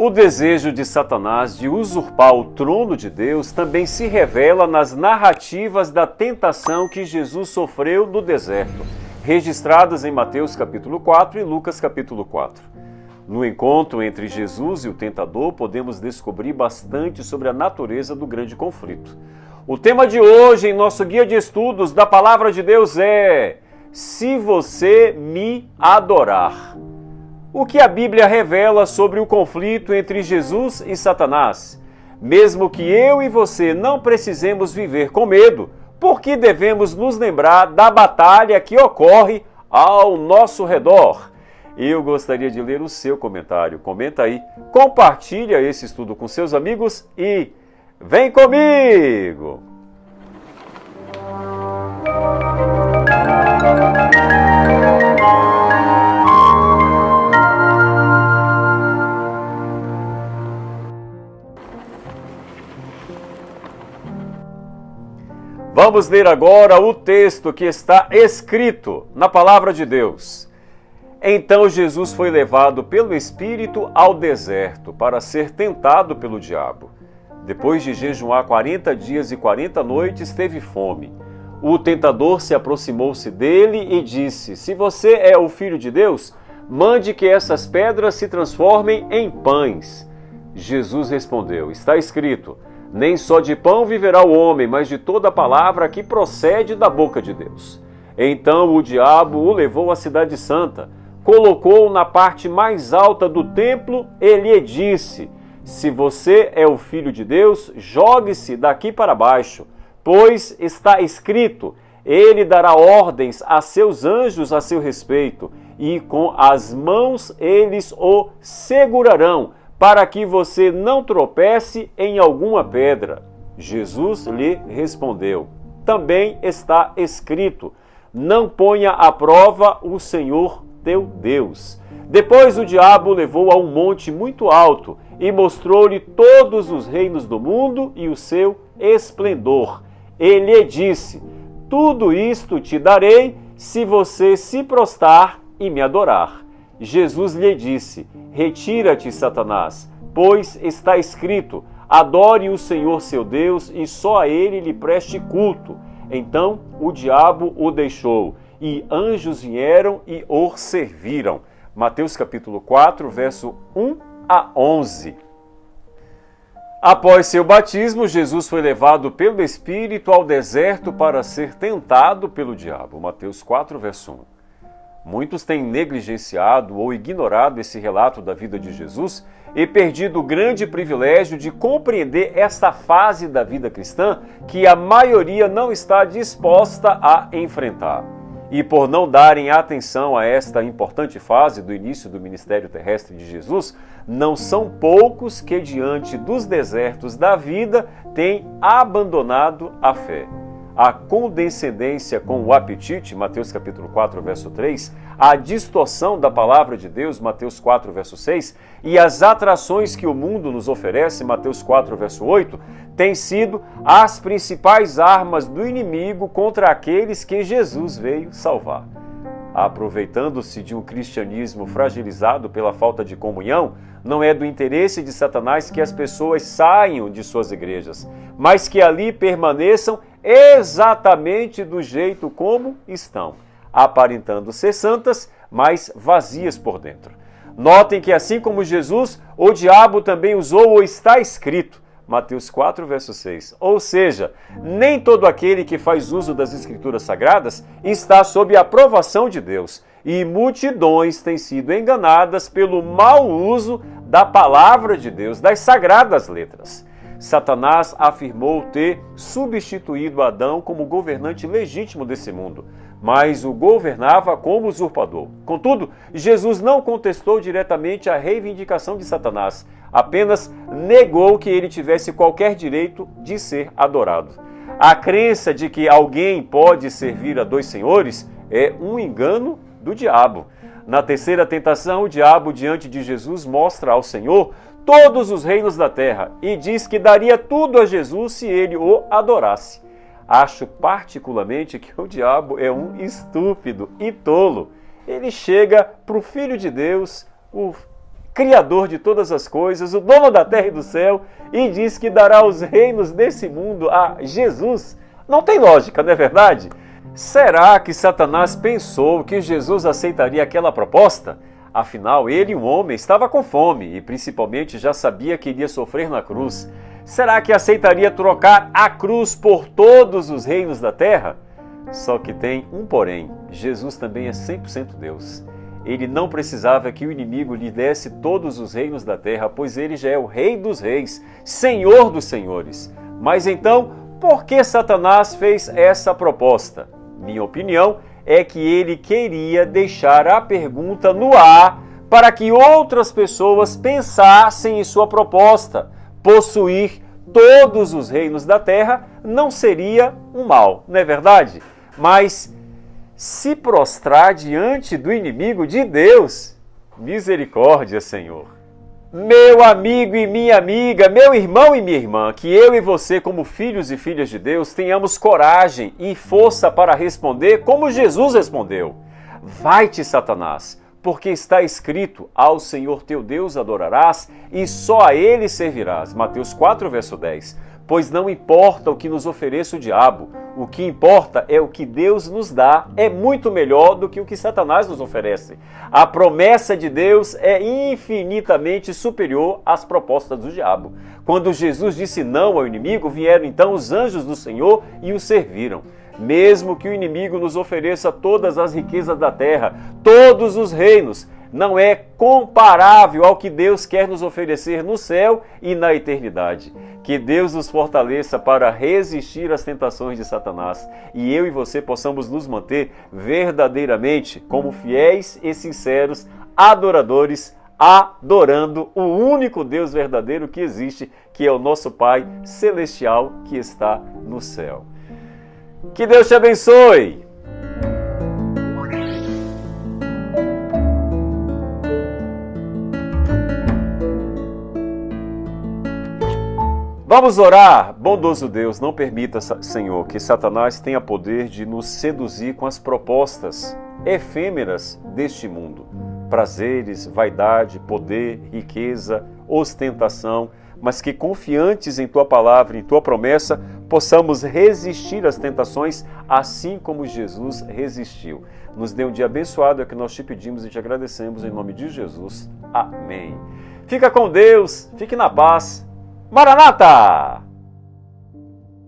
O desejo de Satanás de usurpar o trono de Deus também se revela nas narrativas da tentação que Jesus sofreu no deserto, registradas em Mateus capítulo 4 e Lucas capítulo 4. No encontro entre Jesus e o tentador, podemos descobrir bastante sobre a natureza do grande conflito. O tema de hoje em nosso guia de estudos da Palavra de Deus é: Se você me adorar. O que a Bíblia revela sobre o conflito entre Jesus e Satanás? Mesmo que eu e você não precisemos viver com medo, por que devemos nos lembrar da batalha que ocorre ao nosso redor? Eu gostaria de ler o seu comentário. Comenta aí, compartilha esse estudo com seus amigos e vem comigo! Vamos ler agora o texto que está escrito na Palavra de Deus. Então Jesus foi levado pelo Espírito ao deserto para ser tentado pelo diabo. Depois de jejuar 40 dias e 40 noites, teve fome. O tentador se aproximou-se dele e disse: Se você é o Filho de Deus, mande que essas pedras se transformem em pães. Jesus respondeu: Está escrito: Nem só de pão viverá o homem, mas de toda a palavra que procede da boca de Deus. Então o diabo o levou à cidade santa, colocou-o na parte mais alta do templo e lhe disse: Se você é o Filho de Deus, jogue-se daqui para baixo, pois está escrito: Ele dará ordens a seus anjos a seu respeito, e com as mãos eles o segurarão, para que você não tropece em alguma pedra. Jesus lhe respondeu: Também está escrito: Não ponha à prova o Senhor teu Deus. Depois o diabo o levou a um monte muito alto e mostrou-lhe todos os reinos do mundo e o seu esplendor. Ele lhe disse: Tudo isto te darei se você se prostrar e me adorar. Jesus lhe disse: Retira-te, Satanás, pois está escrito: Adore o Senhor seu Deus e só a ele lhe preste culto. Então o diabo o deixou, e anjos vieram e o serviram. Mateus capítulo 4, verso 1 a 11. Após seu batismo, Jesus foi levado pelo Espírito ao deserto para ser tentado pelo diabo. Mateus 4, verso 1. Muitos têm negligenciado ou ignorado esse relato da vida de Jesus e perdido o grande privilégio de compreender esta fase da vida cristã que a maioria não está disposta a enfrentar. E por não darem atenção a esta importante fase do início do ministério terrestre de Jesus, não são poucos que, diante dos desertos da vida, têm abandonado a fé. A condescendência com o apetite, Mateus capítulo 4, verso 3, a distorção da palavra de Deus, Mateus 4, verso 6, e as atrações que o mundo nos oferece, Mateus 4, verso 8, têm sido as principais armas do inimigo contra aqueles que Jesus veio salvar. Aproveitando-se de um cristianismo fragilizado pela falta de comunhão, não é do interesse de Satanás que as pessoas saiam de suas igrejas, mas que ali permaneçam exatamente do jeito como estão, aparentando ser santas, mas vazias por dentro. Notem que assim como Jesus, o diabo também usou o está escrito, Mateus 4, verso 6. Ou seja, nem todo aquele que faz uso das Escrituras Sagradas está sob a aprovação de Deus, e multidões têm sido enganadas pelo mau uso da palavra de Deus, das sagradas letras. Satanás afirmou ter substituído Adão como governante legítimo desse mundo, mas o governava como usurpador. Contudo, Jesus não contestou diretamente a reivindicação de Satanás, apenas negou que ele tivesse qualquer direito de ser adorado. A crença de que alguém pode servir a dois senhores é um engano do diabo. Na terceira tentação, o diabo, diante de Jesus, mostra ao Senhor todos os reinos da terra e diz que daria tudo a Jesus se ele o adorasse. Acho particularmente que o diabo é um estúpido e tolo. Ele chega para o Filho de Deus, o Criador de todas as coisas, o dono da terra e do céu, e diz que dará os reinos desse mundo a Jesus. Não tem lógica, não é verdade? Será que Satanás pensou que Jesus aceitaria aquela proposta? Afinal, ele, um homem, estava com fome e principalmente já sabia que iria sofrer na cruz. Será que aceitaria trocar a cruz por todos os reinos da terra? Só que tem um porém, Jesus também é 100% Deus. Ele não precisava que o inimigo lhe desse todos os reinos da terra, pois ele já é o Rei dos Reis, Senhor dos Senhores. Mas então, por que Satanás fez essa proposta? Minha opinião é que ele queria deixar a pergunta no ar para que outras pessoas pensassem em sua proposta. Possuir todos os reinos da terra não seria um mal, não é verdade? Mas se prostrar diante do inimigo de Deus, misericórdia, Senhor. Meu amigo e minha amiga, meu irmão e minha irmã, que eu e você, como filhos e filhas de Deus, tenhamos coragem e força para responder como Jesus respondeu. Vai-te, Satanás, porque está escrito, ao Senhor teu Deus adorarás e só a Ele servirás. Mateus 4, verso 10. Pois não importa o que nos ofereça o diabo, o que importa é o que Deus nos dá, é muito melhor do que o que Satanás nos oferece. A promessa de Deus é infinitamente superior às propostas do diabo. Quando Jesus disse não ao inimigo, vieram então os anjos do Senhor e o serviram. Mesmo que o inimigo nos ofereça todas as riquezas da terra, todos os reinos, não é comparável ao que Deus quer nos oferecer no céu e na eternidade. Que Deus nos fortaleça para resistir às tentações de Satanás e eu e você possamos nos manter verdadeiramente como fiéis e sinceros adoradores, adorando o único Deus verdadeiro que existe, que é o nosso Pai Celestial que está no céu. Que Deus te abençoe! Vamos orar. Bondoso Deus, não permita, Senhor, que Satanás tenha poder de nos seduzir com as propostas efêmeras deste mundo. Prazeres, vaidade, poder, riqueza, ostentação, mas que confiantes em Tua palavra, em Tua promessa, possamos resistir às tentações assim como Jesus resistiu. Nos dê um dia abençoado, é o que nós te pedimos e te agradecemos em nome de Jesus. Amém. Fica com Deus, fique na paz. Maranata!